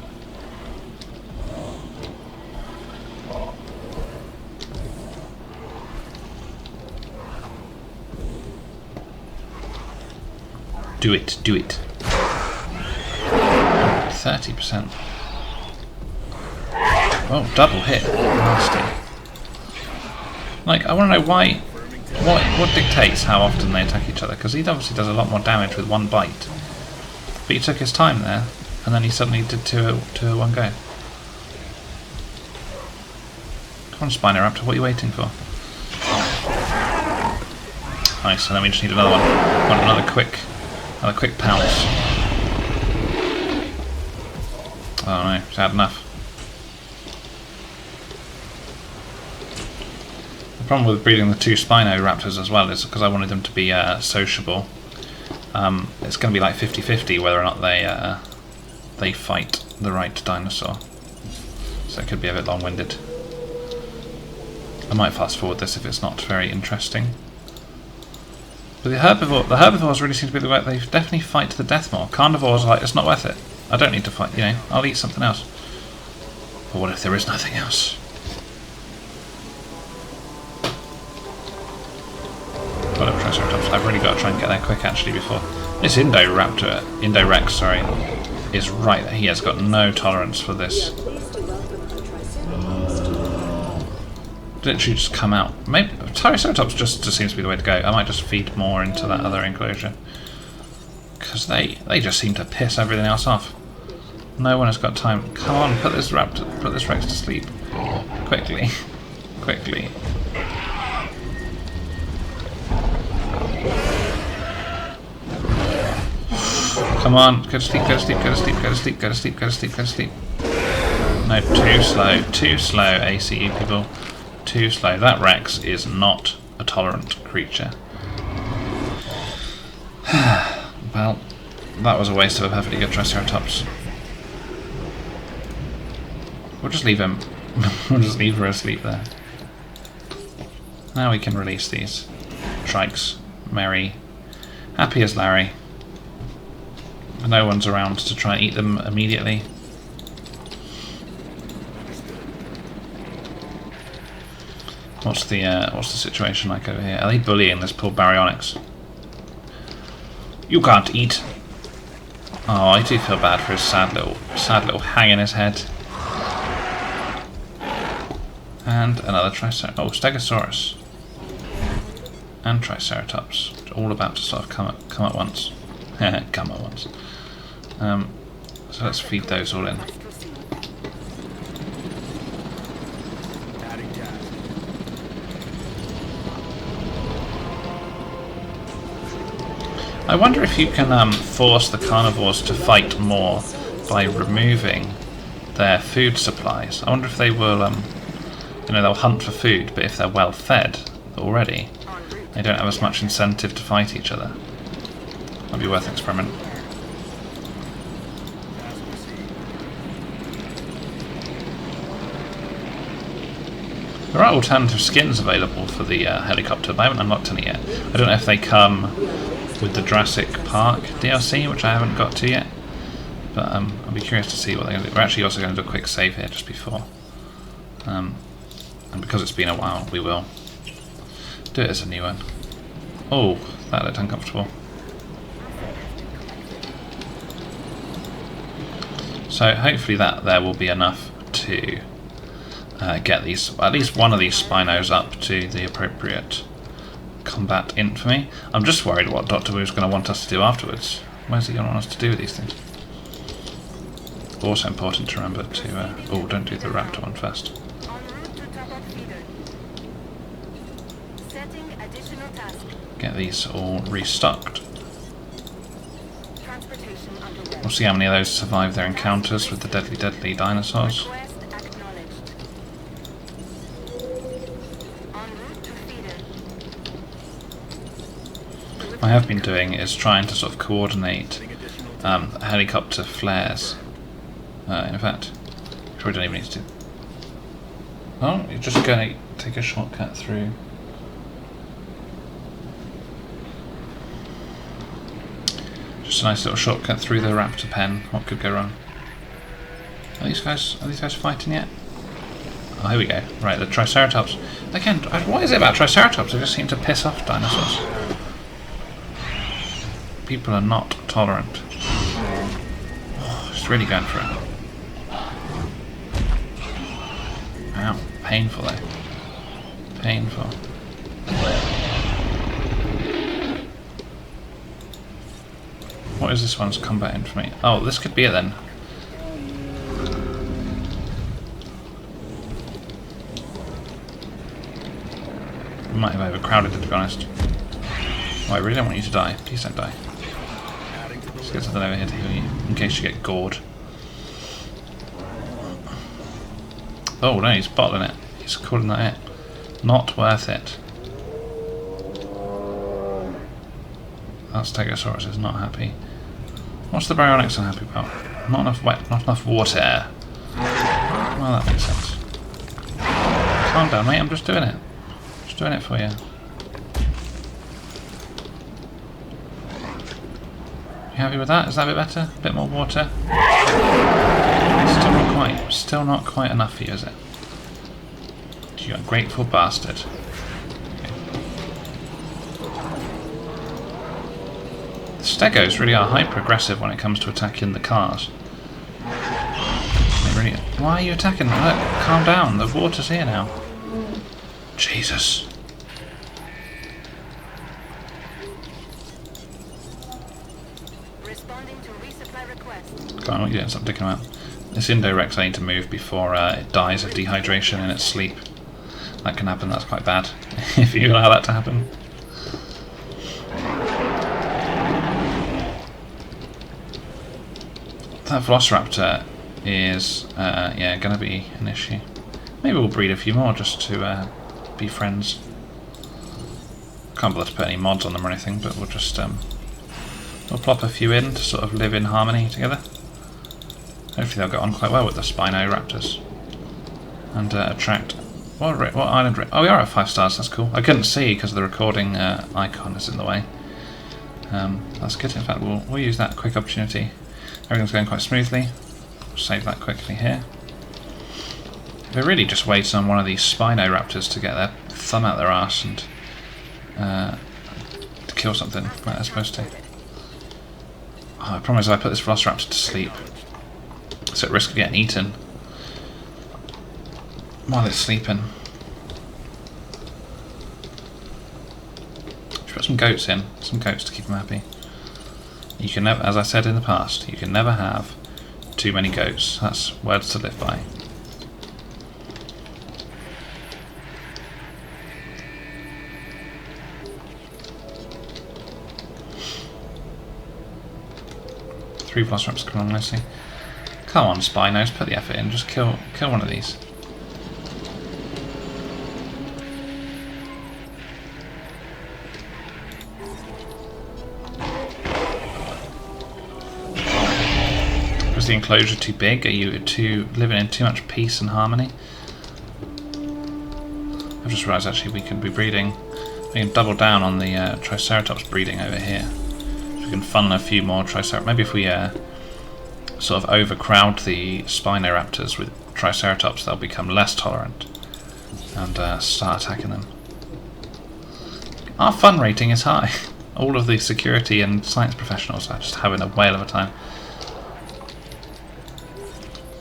Do it, do it. 30%. Oh, double hit. Nasty. Like, I want to know why. What dictates how often they attack each other? Because he obviously does a lot more damage with one bite. But he took his time there, and then he suddenly did two at one go. Come on, Spinoraptor, what are you waiting for? Nice, and then we just need another one. Want another quick pounce. Oh no, it's had enough. The problem with breeding the 2 Spinoraptors as well is because I wanted them to be sociable. It's going to be like 50-50 whether or not they fight the right dinosaur. So it could be a bit long-winded. I might fast forward this if it's not very interesting. But the herbivores really seem to be the way they definitely fight to the death more. Carnivores are like, it's not worth it. I don't need to fight, you know, I'll eat something else. But what if there is nothing else? Got up Triceratops. I've really got to try and get there quick actually before. This Indorex, sorry, is right there. He has got no tolerance for this. Literally just come out. Maybe Triceratops just seems to be the way to go. I might just feed more into that other enclosure. Because they just seem to piss everything else off. No one has got time. Come on, put this Rex to sleep. Quickly. Quickly. Come on, go to sleep, go to sleep, go to sleep, go to sleep, go to sleep, go to sleep, go to sleep. No, too slow, ACU people. Too slow. That Rex is not a tolerant creature. Well, that was a waste of a perfectly good Triceratops. We'll just leave him. We'll just leave her asleep there. Now we can release these. Trikes, merry, happy as Larry. No one's around to try and eat them immediately. What's the situation like over here? Are they bullying this poor Baryonyx? You can't eat. Oh, I do feel bad for his sad little hang in his head. And another Stegosaurus. And Triceratops. All about to sort of come at once. Come at once. So let's feed those all in. I wonder if you can force the carnivores to fight more by removing their food supplies. I wonder if they will, they'll hunt for food, but if they're well fed already, they don't have as much incentive to fight each other. Might be worth an experiment. There are alternative skins available for the helicopter, but I haven't unlocked any yet. I don't know if they come with the Jurassic Park DLC, which I haven't got to yet. But I'll be curious to see what they're going to do. We're actually also going to do a quick save here just before. And because it's been a while, we will do it as a new one. Oh, that looked uncomfortable. So hopefully that there will be enough to get these, at least one of these Spinos up to the appropriate combat infamy. I'm just worried what Dr. Wu's going to want us to do afterwards. Where's he going to want us to do with these things? Also important to remember to... oh, don't do the raptor one first. Get these all restocked. We'll see how many of those survive their encounters with the deadly dinosaurs. What I have been doing is trying to sort of coordinate helicopter flares. In fact, we don't even need to do. Oh, you're just going to take a shortcut through. Just a nice little shortcut through the raptor pen. What could go wrong? Are these guys fighting yet? Oh, here we go. Right, the Triceratops. Again, what is it about Triceratops? They just seem to piss off dinosaurs. People are not tolerant. Oh, it's really going for it. Wow, painful though. Painful. What is this one's combat infamy? Oh, this could be it then. We might have overcrowded it, to be honest. Oh, I really don't want you to die. Please don't die. Let's get something over here to heal you, in case you get gored. Oh no, he's bottling it. He's calling that it. Not worth it. That Stegosaurus is not happy. What's the Baryonyx unhappy about? Not enough water. Well, that makes sense. Calm down, mate. I'm just doing it. Just doing it for you. You happy with that? Is that a bit better? A bit more water? Still not quite enough for you, is it? You ungrateful bastard. The Stegos really are hyper-aggressive when it comes to attacking the cars. They really... Why are you attacking them? Look, calm down. The water's here now. Jesus. Responding to resupply request. Come on, what are you doing? Stop dicking about. This Indorex I need to move before it dies of dehydration in its sleep. That can happen, that's quite bad. If you allow that to happen. That Velociraptor is, yeah, going to be an issue. Maybe we'll breed a few more just to be friends. Can't bother to put any mods on them or anything, but we'll just we'll plop a few in to sort of live in harmony together. Hopefully they'll get on quite well with the Spinoraptors and attract. What island? Oh, we are at 5 stars. That's cool. I couldn't see because the recording icon is in the way. That's good. In fact, we'll use that quick opportunity. Everything's going quite smoothly. We'll save that quickly here. We're really just waiting on one of these Spinoraptors to get their thumb out their arse and to kill something like they're supposed to. Oh, the problem is I put this Velociraptor to sleep. It's at risk of getting eaten while it's sleeping. Should put some goats in. Some goats to keep them happy. You can never, as I said in the past, you can never have too many goats. That's words to live by. Three Velociraptors come along nicely. Come on, Spinos, put the effort in. Just kill one of these. Was the enclosure too big? Are you living in too much peace and harmony? I've just realised actually we could be breeding. We can double down on the Triceratops breeding over here. We can funnel a few more Triceratops. Maybe if we sort of overcrowd the Spinoraptors with Triceratops, they'll become less tolerant and start attacking them. Our fun rating is high. All of the security and science professionals are just having a whale of a time.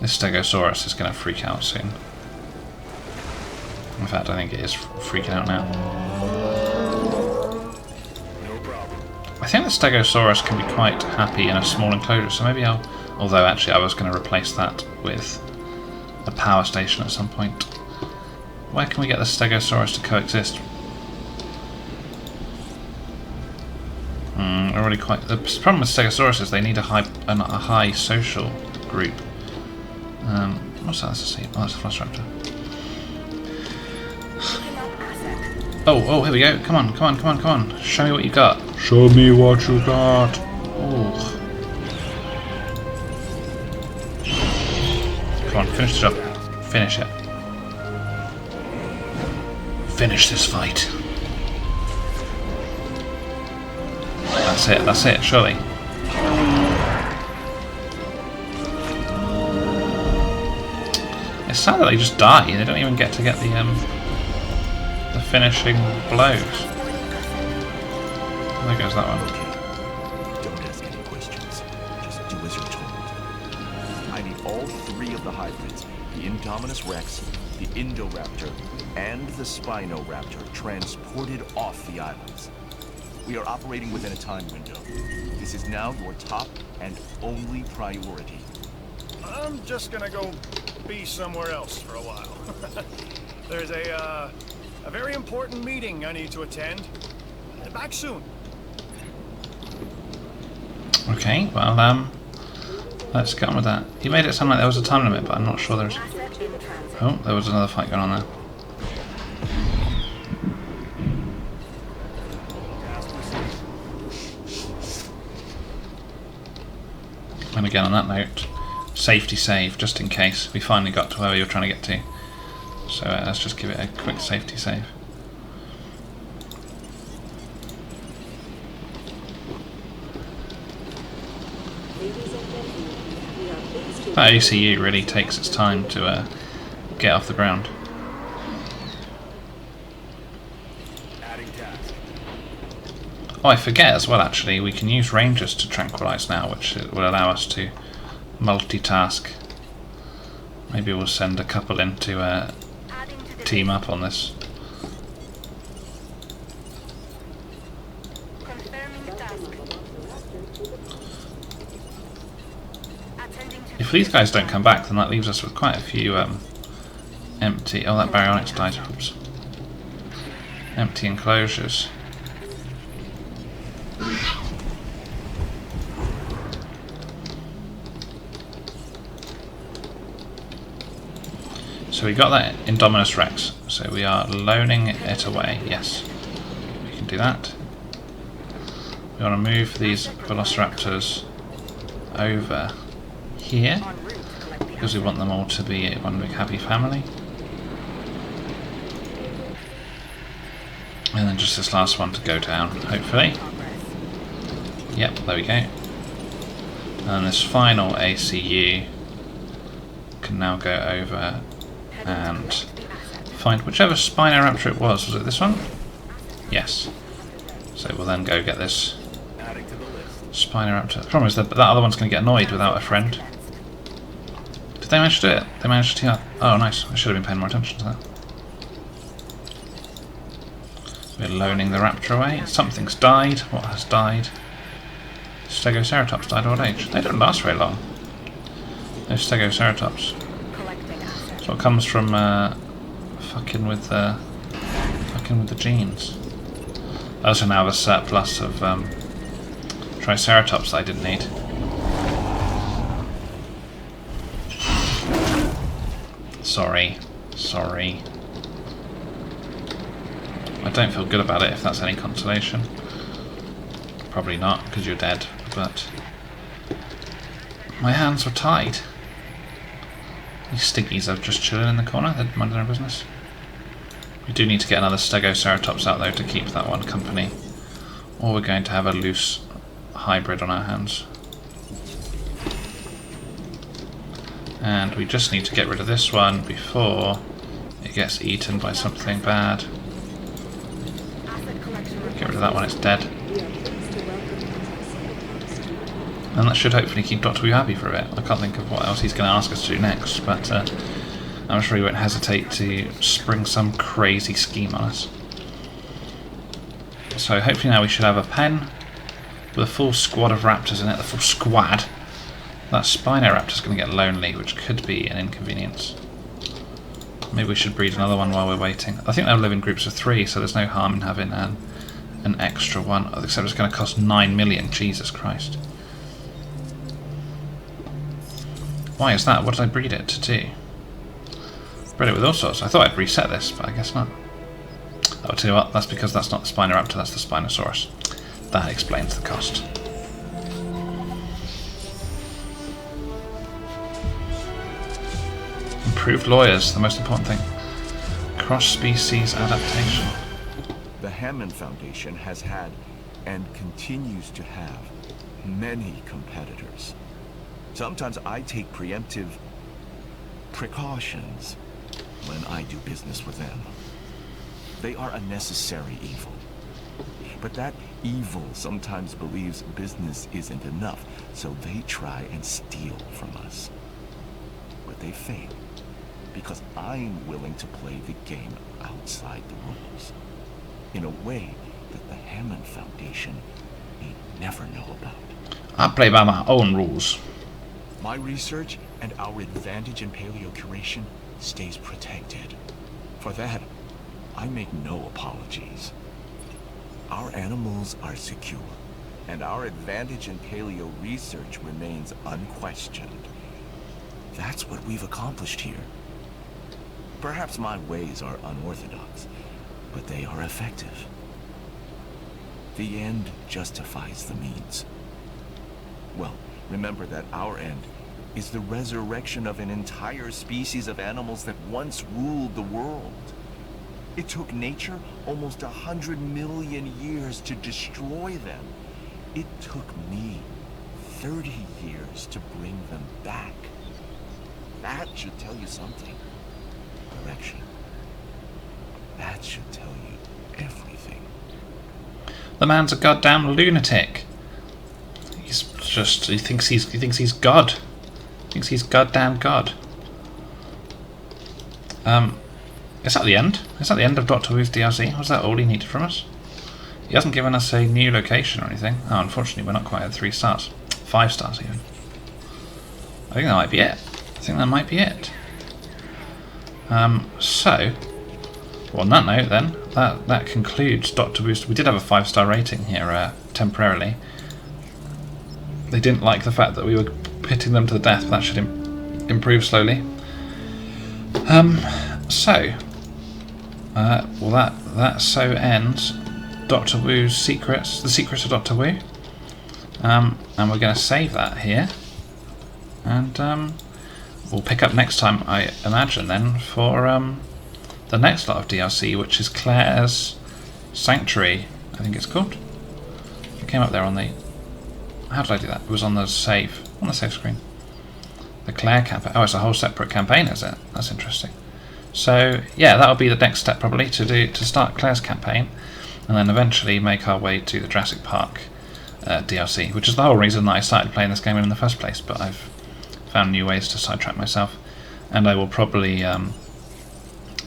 This Stegosaurus is going to freak out soon. In fact, I think it is freaking out now. I think the Stegosaurus can be quite happy in a small enclosure, so maybe I'll... Although actually I was going to replace that with a power station at some point. Where can we get the Stegosaurus to coexist? Already quite... The problem with Stegosaurus is they need a high social group. What's that? Let's see. Oh, that's a Velociraptor. Oh, here we go. Come on. Show me what you got. Show me what you got. Oh. Come on, finish the job. Finish it. Finish this fight. That's it, surely. It's sad that they just die. They don't even get to get the finishing blows. There goes that one. Okay. Don't ask any questions. Just do as you're told. I need all three of the hybrids, the Indominus Rex, the Indoraptor, and the Spinoraptor, transported off the islands. We are operating within a time window. This is now your top and only priority. I'm just gonna go be somewhere else for a while. There's a very important meeting I need to attend. Back soon. Okay, well, let's get on with that. He made it sound like there was a time limit, but I'm not sure there's... Oh, there was another fight going on there. And again, on that note, safety save, just in case we finally got to where we were trying to get to. So let's just give it a quick safety save. That ACU really takes its time to get off the ground. Oh, I forget as well actually, we can use rangers to tranquilize now, which will allow us to multitask. Maybe we'll send a couple in to team up on this. If these guys don't come back, then that leaves us with quite a few empty... Oh, that Baryonyx died. Oops. Empty enclosures. So we got that Indominus Rex, so we are loaning it away. Yes, we can do that. We want to move these Velociraptors over here because we want them all to be one big happy family. And then just this last one to go down, hopefully. Yep, there we go. And this final ACU can now go over and find whichever Spinoraptor it was. Was it this one? Yes. So we'll then go get this Spinoraptor. The problem is that other one's going to get annoyed without a friend. Did they manage to do it? They managed to team up. Oh, nice. I should have been paying more attention to that. We're loaning the raptor away. Something's died. What has died? Stegoceratops died of old age. They don't last very long. Those Stegoceratops. That's what comes from fucking with the genes. I also now have a surplus of Triceratops that I didn't need. Sorry. I don't feel good about it, if that's any consolation. Probably not, because you're dead, but my hands were tied. These stiggies are just chilling in the corner, they're minding their business. We do need to get another Stegoceratops out though to keep that one company, or we're going to have a loose hybrid on our hands. And we just need to get rid of this one before it gets eaten by something bad. Get rid of that one, it's dead. And that should hopefully keep Dr. Wu happy for a bit. I can't think of what else he's going to ask us to do next, but I'm sure he won't hesitate to spring some crazy scheme on us. So hopefully now we should have a pen with a full squad of raptors in it, the full squad. That Spinoraptor's going to get lonely, which could be an inconvenience. Maybe we should breed another one while we're waiting. I think they'll live in groups of 3, so there's no harm in having an extra one, except it's going to cost 9 million, Jesus Christ. Why is that? What did I breed it to do? Breed it with all sorts. I thought I'd reset this, but I guess not. I'll tell you what, that's because that's not the Spinoraptor, that's the Spinosaurus. That explains the cost. Improved lawyers, the most important thing. Cross-species adaptation. The Hammond Foundation has had, and continues to have, many competitors. Sometimes I take preemptive precautions when I do business with them. They are a necessary evil. But that evil sometimes believes business isn't enough, so they try and steal from us. But they fail, because I'm willing to play the game outside the rules, in a way that the Hammond Foundation may never know about. I play by my own rules. My research and our advantage in paleocuration stays protected. For that, I make no apologies. Our animals are secure, and our advantage in paleo research remains unquestioned. That's what we've accomplished here. Perhaps my ways are unorthodox, but they are effective. The end justifies the means. Well, remember that our end is the resurrection of an entire species of animals that once ruled the world. It took nature almost 100 million years to destroy them. It took me 30 years to bring them back. That should tell you something. Direction. That should tell you everything. The man's a goddamn lunatic. He thinks he's God. Thinks he's goddamn God. Is that the end? Is that the end of Dr. Wu's DLC? Was that all he needed from us? He hasn't given us a new location or anything. Oh, unfortunately we're not quite at 3 stars. 5 stars even. I think that might be it. So, well, on that note then, that concludes Dr. Wu's. We did have a 5-star rating here temporarily. They didn't like the fact that we were pitting them to the death, but that should improve slowly. Well, that so ends Dr. Wu's secrets, the secrets of Dr. Wu. And we're going to save that here, and we'll pick up next time, I imagine, then for the next lot of DLC, which is Claire's Sanctuary, I think it's called. It came up there on the. How did I do that? It was on the save screen. The Claire campaign. Oh, it's a whole separate campaign, is it? That's interesting. So yeah, that'll be the next step probably to start Claire's campaign, and then eventually make our way to the Jurassic Park DLC, which is the whole reason that I started playing this game in the first place, but I've found new ways to sidetrack myself, and I will probably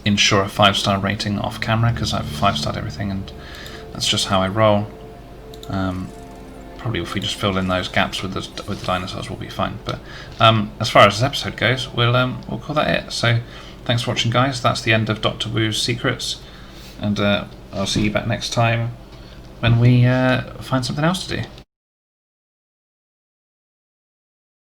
ensure a 5-star rating off camera, because I've 5-starred everything, and that's just how I roll. Probably if we just fill in those gaps with the dinosaurs, we'll be fine. But as far as this episode goes, we'll call that it. So thanks for watching, guys. That's the end of Dr. Wu's Secrets, and I'll see you back next time when we find something else to do.